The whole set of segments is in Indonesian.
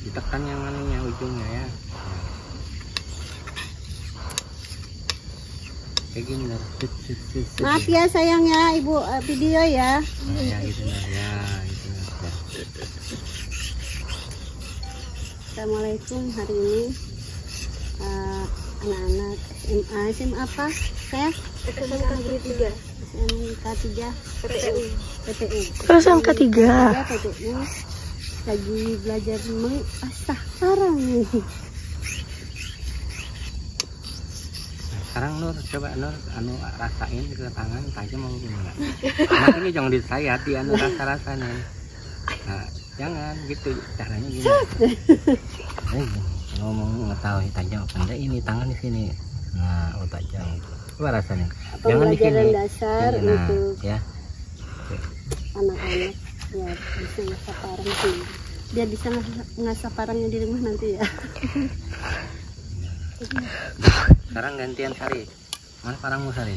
Ditekan yang anunya ujungnya ya. Kayak gini lah. Maaf ya sayang ya ibu video ya. Nah, ya gitu nah ya gitu nah. Ya. Assalamualaikum, hari ini anak-anak SMA apa saya? SMK Negeri 3 SMK 3 PTU. SMK 3 PTU lagi belajar mengasah karang nih. Sekarang Nur coba Nur anu rasain ke tangan tajam mau gimana? Anak ini jangan disayati anu rasa-rasanya. Nah, jangan gitu caranya gini. Ngomong ngetahui tajam apa enggak ini tangan di sini. Nah, oh tajam. Coba rasanya. Jangan di sini. Dasar nah, untuk ya. anak-anak ya bisa ngasah parang sih. Dia bisa ngasah parangnya di rumah nanti ya. Sekarang gantian Sari. Mana parangmu Sari?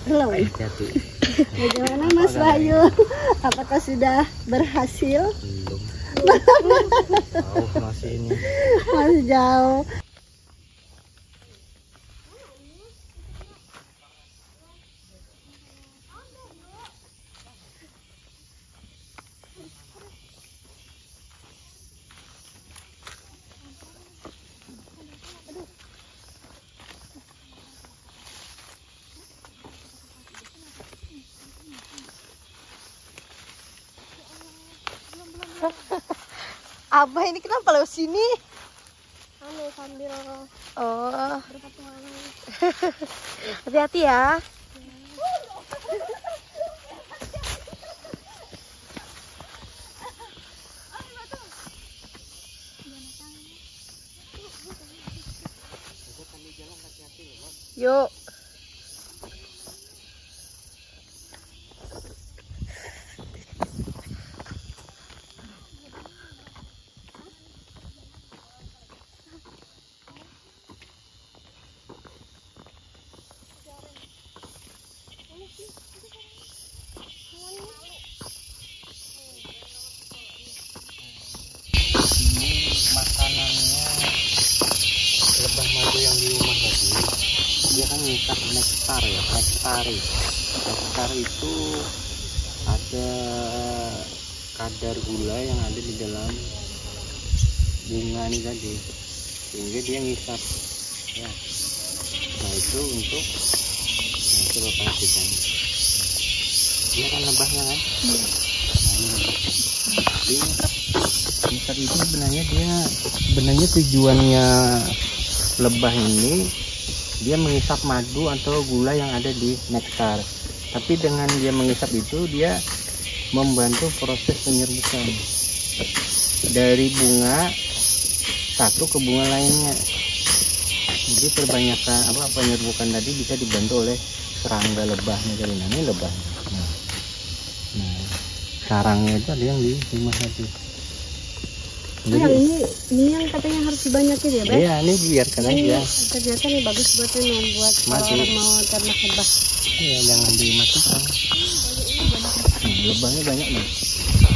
Halo. Hati-hati. Bagaimana Mas Bayu? Apakah sudah berhasil? Belum. Jauh masih ini. Masih jauh. Abah ini kenapa lewat sini? Halo sambil Oh, berpetualang. hati-hati ya. Yuk. Makanannya lebah madu yang di rumah tadi, dia kan ngikat nektar ya, nektar itu ada kadar gula yang ada di dalam bunga ini tadi, sehingga dia ngisap ya. Nah itu untuk coba perhatikan, dia kan lebahnya kan. Nah, ini dia ngisap itu sebenarnya tujuannya lebah ini dia mengisap madu atau gula yang ada di nektar. Tapi dengan dia mengisap itu dia membantu proses penyerbukan dari bunga satu ke bunga lainnya. Jadi perbanyakan penyerbukan tadi bisa dibantu oleh serangga lebahnya dari ini lebahnya. Nah, sarangnya itu ada yang di rumah tadi. Jadi, ini yang katanya harus dibanyakin ya, Beb? Iya, ini biarkan aja. Ternyata nih bagus buat ini, buat kalau orang mau ternak lebah. Iya, jangan dimatikan. lebahnya banyak nih.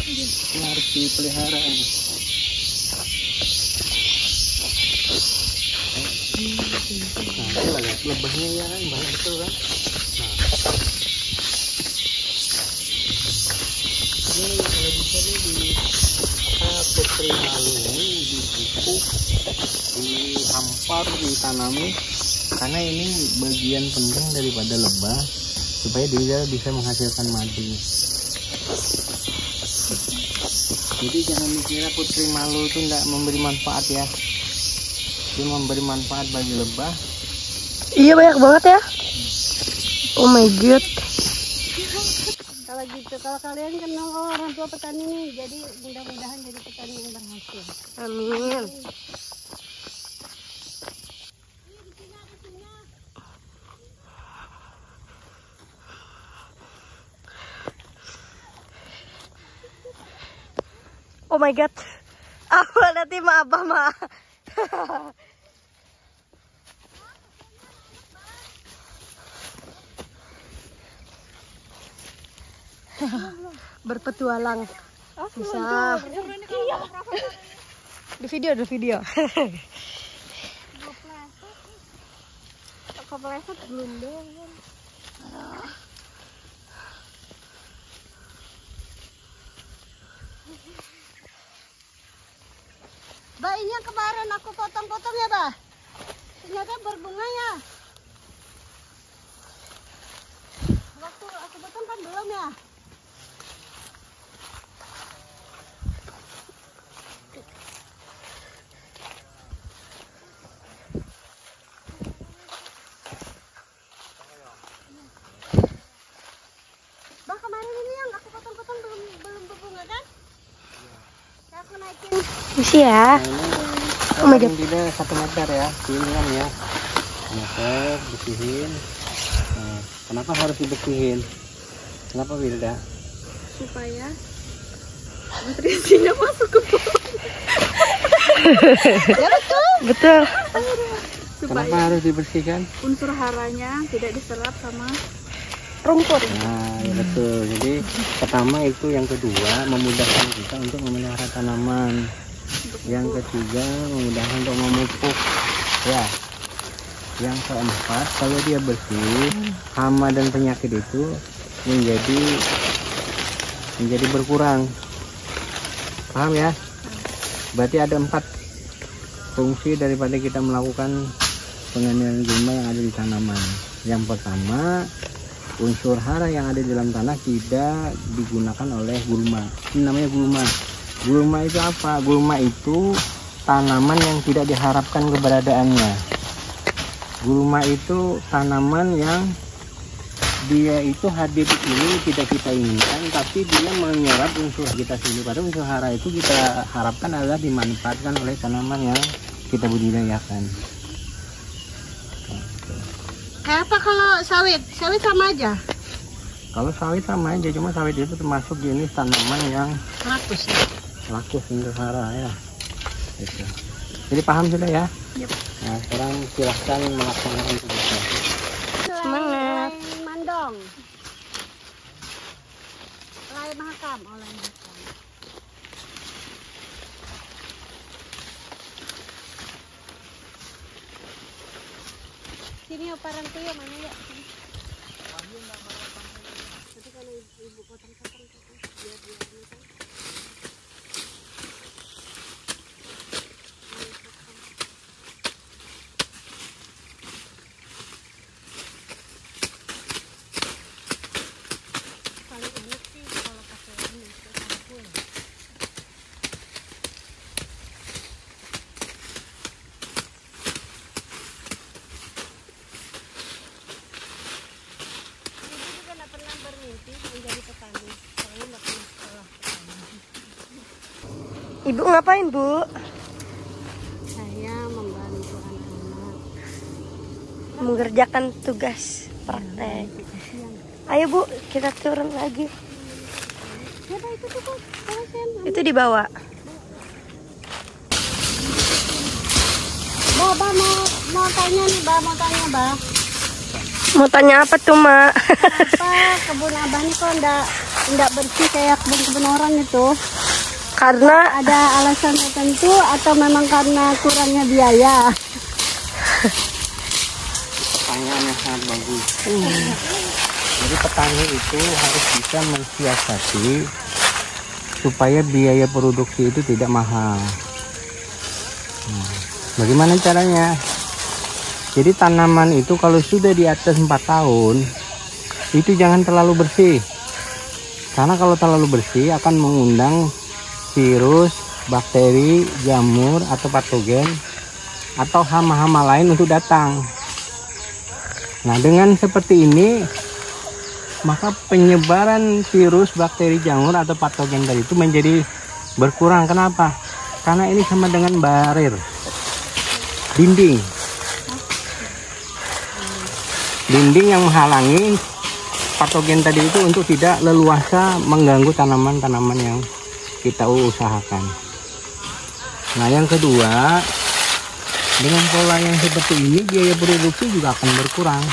Ini harus dipelihara ini. Nah, coba lihat lebahnya ya kan banyak betul kan. Nah, ini kalau bisa nih di putri malu ini dipupuk, dihampar, ditanami, karena ini bagian penting daripada lebah supaya dia bisa menghasilkan madu. Jadi jangan dikira putri malu itu tidak memberi manfaat ya. Dia memberi manfaat bagi lebah. Iya, banyak banget ya. Oh my god. Kalau gitu, kalau kalian kenal orang tua petani nih, jadi mudah-mudahan jadi petani yang berhasil. Amin. Oh my god. Aku nanti ma abah ma. Berpetualang. Bisa. Di video. Kepleset belum dong. Bah, ini yang kemarin aku potong-potong ya, Bah. Ternyata berbunga ya. Waktu aku potong kan belum ya. Bah, kemarin ini yang aku potong-potong belum berbunga kan? Ya, aku naikin. Misi ya. Nah, Oh my god. tidak 1 meter ya, piringan ya. 1 meter, bersihin. Nah, kenapa harus dibersihin? Kenapa Wilda? Supaya nutrisinya masuk ke bawah. Ya betul. Betul. Kenapa harus dibersihkan? Unsur haranya tidak diserap sama Rumput. Nah, ya betul. Jadi pertama itu, yang kedua memudahkan kita untuk memelihara tanaman. Yang ketiga memudahkan untuk memupuk. Ya. Yang keempat, kalau dia bersih, hama dan penyakit itu menjadi berkurang. Paham ya? Berarti ada 4 fungsi daripada kita melakukan pengendalian gulma yang ada di tanaman. Yang pertama, unsur hara yang ada di dalam tanah tidak digunakan oleh gulma. Ini namanya gulma. Gulma itu apa? Gulma itu tanaman yang tidak diharapkan keberadaannya. Gulma itu tanaman yang dia itu hadir ini tidak kita inginkan, tapi dia menyerap unsur kita sendiri. Padahal unsur hara itu kita harapkan adalah dimanfaatkan oleh tanaman yang kita budidayakan. kayak apa kalau sawit? Sawit sama aja. Kalau sawit sama aja, cuma sawit itu termasuk jenis tanaman yang Rakus. laku unsur hara ya. Gitu. Jadi paham sudah ya? Yep. Nah, sekarang silahkan melaksanakan tugasnya. Semangat. Mandong. Lai mahakam, oleh mahakam. Sini oparan tuh ya, mana ya? Tapi kalau ibu potong-potong biar dia ini kan. Paling enak sih kalau pakai ini sampul. Ibu juga nggak pernah bermimpi menjadi petani, soalnya nggak pernah sekolah petani. Ibu ngapain, Bu? Saya membantu anak-anak. Mengerjakan tugas praktek. Ayo, Bu, kita turun lagi. Siapa itu tuh kok? Itu dibawa. Bah, mau tanya nih, mau tanya, Bah. Mau tanya apa tuh, Mak? Apa kebun abah nih kok tidak bersih kayak kebun-kebun orang itu? Karena Ada alasan tertentu atau memang karena kurangnya biaya? Pertanyaan yang sangat bagus. Jadi petani itu harus bisa mensiasati supaya biaya produksi itu tidak mahal. Nah, bagaimana caranya? Jadi tanaman itu kalau sudah di atas 4 tahun itu jangan terlalu bersih, karena kalau terlalu bersih akan mengundang virus, bakteri, jamur atau patogen atau hama-hama lain untuk datang. Nah, dengan seperti ini maka penyebaran virus, bakteri, jamur atau patogen tadi itu menjadi berkurang. Kenapa? Karena ini sama dengan barir, dinding yang menghalangi patogen tadi itu untuk tidak leluasa mengganggu tanaman-tanaman yang kita usahakan. Nah, yang kedua, dengan pola yang seperti ini biaya produksi juga akan berkurang.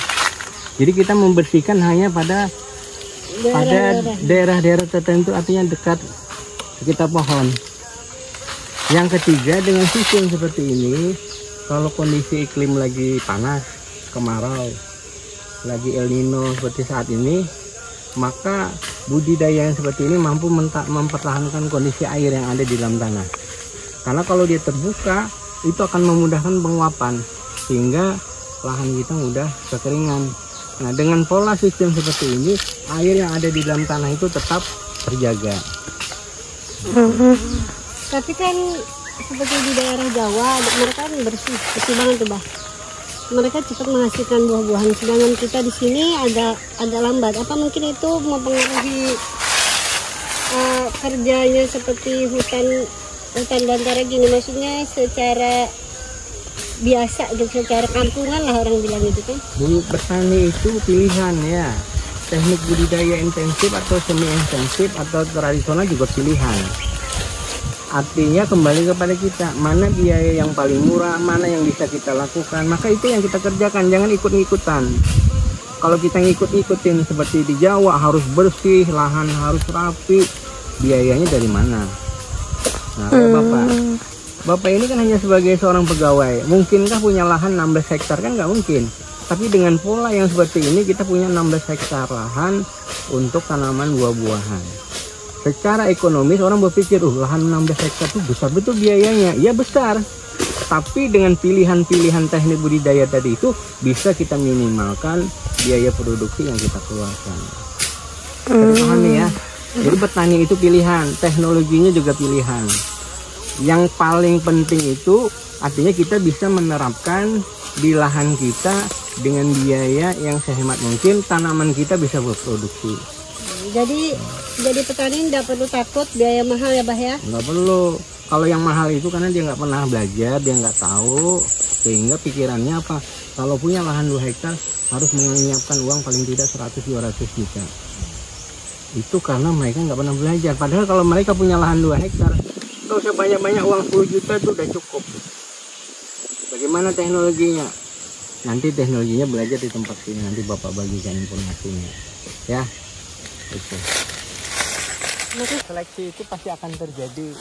Jadi kita membersihkan hanya pada daerah-daerah tertentu, artinya dekat sekitar pohon. Yang ketiga, dengan sistem seperti ini, kalau kondisi iklim lagi panas, kemarau, lagi El Nino seperti saat ini, maka budidaya yang seperti ini mampu mempertahankan kondisi air yang ada di dalam tanah. Karena kalau dia terbuka, itu akan memudahkan penguapan sehingga lahan kita mudah kekeringan. Nah, dengan pola sistem seperti ini, air yang ada di dalam tanah itu tetap terjaga. Tapi kan seperti di daerah Jawa, mereka kan bersih banget tuh, Bah. Mereka cepat menghasilkan buah-buahan, sedangkan kita di sini agak lambat. Apa mungkin itu mempengaruhi kerjanya seperti hutan bantara gini, maksudnya secara biasa gitu, secara kampungan lah orang bilang gitu kan? Bertani itu pilihan ya, teknik budidaya intensif atau semi intensif atau tradisional juga pilihan. Artinya kembali kepada kita, mana biaya yang paling murah, mana yang bisa kita lakukan, maka itu yang kita kerjakan. Jangan ikut-ikutan. Kalau kita ngikut-ikutin seperti di Jawa, harus bersih, lahan harus rapi, biayanya dari mana? Nah, Bapak ini kan hanya sebagai seorang pegawai, mungkinkah punya lahan 16 hektar? Kan nggak mungkin. Tapi dengan pola yang seperti ini, kita punya 16 hektar lahan untuk tanaman buah-buahan. Secara ekonomis orang berpikir, lahan 16 hektar itu besar betul biayanya. Ya besar, tapi dengan pilihan-pilihan teknik budidaya tadi itu bisa kita minimalkan biaya produksi yang kita keluarkan. Pahami ya? Jadi petani itu pilihan, teknologinya juga pilihan. Yang paling penting itu artinya kita bisa menerapkan di lahan kita dengan biaya yang sehemat mungkin, tanaman kita bisa berproduksi. Jadi petani tidak perlu takut biaya mahal ya, Bah ya? Nggak perlu. Kalau yang mahal itu karena dia nggak pernah belajar, dia nggak tahu, sehingga pikirannya apa? Kalau punya lahan 2 hektar harus menyiapkan uang paling tidak 100-200 juta. Itu karena mereka nggak pernah belajar. Padahal kalau mereka punya lahan 2 hektar, nggak usah banyak-banyak, uang 10 juta itu udah cukup. Bagaimana teknologinya? Nanti teknologinya belajar di tempat sini, nanti Bapak bagikan informasinya. Ya. Itu. Seleksi itu pasti akan terjadi,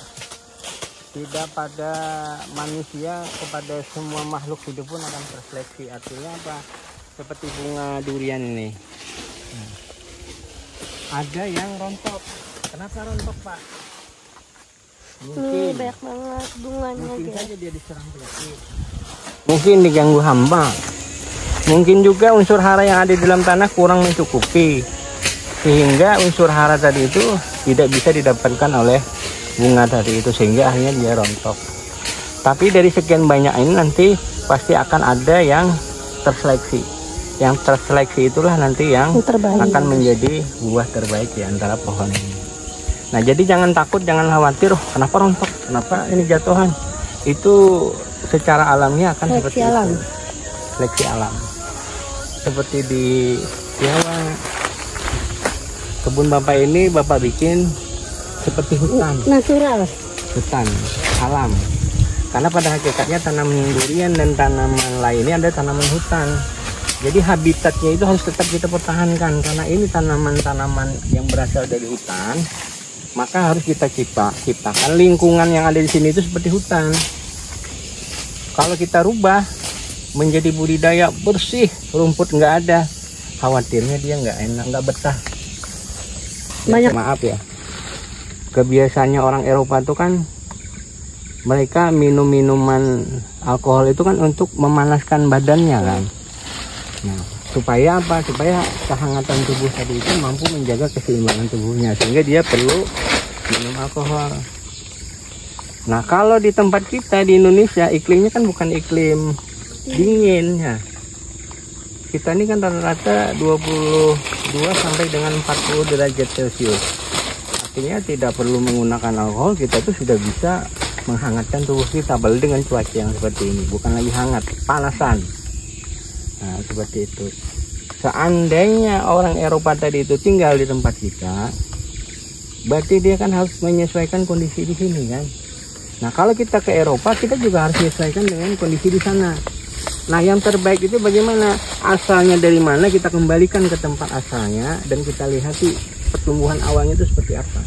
tidak pada manusia, kepada semua makhluk hidup pun akan terseleksi. Artinya apa? Seperti bunga durian ini, ada yang rontok. Kenapa rontok, Pak? Mungkin banyak banget bunganya, mungkin saja dia diserang penyakit, mungkin diganggu hama, mungkin juga unsur hara yang ada di dalam tanah kurang mencukupi, sehingga unsur hara tadi itu tidak bisa didapatkan oleh bunga tadi itu, sehingga akhirnya dia rontok. Tapi dari sekian banyak ini nanti pasti akan ada yang terseleksi. Yang terseleksi itulah nanti yang akan menjadi buah terbaik di antara pohon ini. Nah, jadi jangan takut, jangan khawatir, kenapa rontok, kenapa ini jatuhan. Itu secara alamiah akan seperti itu. Seleksi alam. Seperti di Jawa, kebun Bapak ini Bapak bikin seperti hutan natural, hutan alam, karena pada hakikatnya tanaman durian dan tanaman lainnya ada tanaman hutan. Jadi habitatnya itu harus tetap kita pertahankan, karena ini tanaman-tanaman yang berasal dari hutan, maka harus kita ciptakan lingkungan yang ada di sini itu seperti hutan. Kalau kita rubah menjadi budidaya bersih, rumput nggak ada, khawatirnya dia nggak enak, nggak betah. Banyak. Maaf ya, kebiasaannya orang Eropa itu kan mereka minum minuman alkohol itu kan untuk memanaskan badannya kan. Nah, supaya apa? Supaya kehangatan tubuh tadi itu mampu menjaga keseimbangan tubuhnya, sehingga dia perlu minum alkohol. Nah, kalau di tempat kita di Indonesia iklimnya kan bukan iklim dingin ya. Kita ini kan rata-rata 22 sampai dengan 40 derajat Celcius. Artinya tidak perlu menggunakan alkohol, kita tuh sudah bisa menghangatkan tubuh kita, apalagi dengan cuaca yang seperti ini. Bukan lagi hangat, panasan. Nah, seperti itu. Seandainya orang Eropa tadi itu tinggal di tempat kita, berarti dia kan harus menyesuaikan kondisi di sini kan. Nah, kalau kita ke Eropa, kita juga harus menyesuaikan dengan kondisi di sana. Nah, yang terbaik itu bagaimana? Asalnya dari mana, kita kembalikan ke tempat asalnya, dan kita lihat pertumbuhan awalnya itu seperti apa.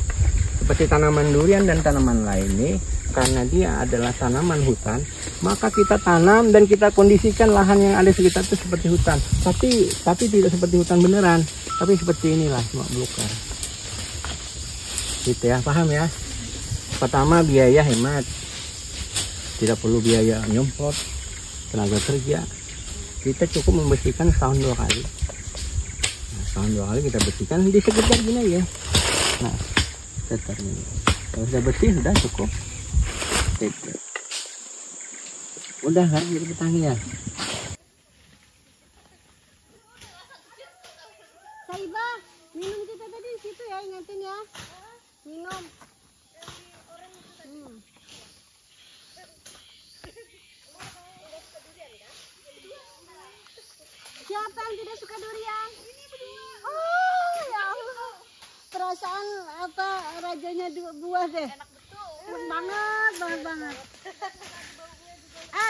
Seperti tanaman durian dan tanaman lain ini, karena dia adalah tanaman hutan, maka kita tanam dan kita kondisikan lahan yang ada sekitar itu seperti hutan. Tapi tidak seperti hutan beneran, tapi seperti inilah, cuma belukar. Gitu ya, paham ya? Pertama, biaya hemat, tidak perlu biaya nyemprot, tenaga kerja. Kita cukup membersihkan setahun 2 kali. Nah, setahun 2 kali kita bersihkan di sekitar gini ya. Nah, sekitar ini. Kalau sudah bersih sudah cukup. Itu. Udah kan jadi petani ya. Saiba, minum kita tadi di situ ya, ingatin ya. Minum. Siapa yang tidak suka durian? Oh ya Allah, perasaan apa rajanya buah deh. Enak betul. Enak banget.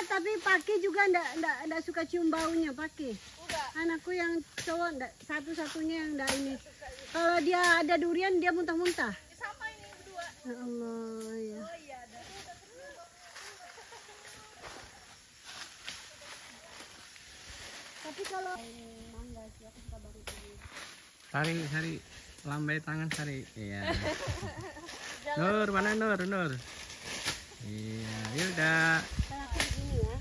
Tapi Paki juga ndak suka cium baunya Paki. Anakku yang cowok satu-satunya yang ndak ini. Kalau dia ada durian dia muntah-muntah. Sama ini berdua. Ya Allah ya. Oh iya. Tapi kalau Sari, lambai tangan Sari. Iya. Nur, mana Nur? Iya, yaudah. ini ya.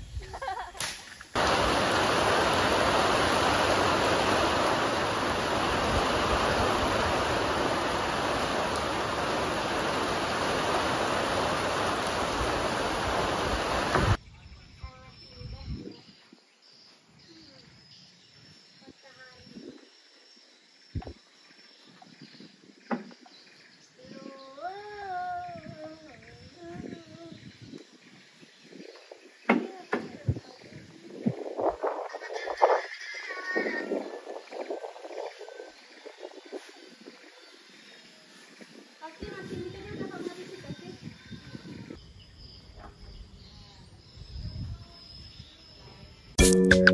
Pasti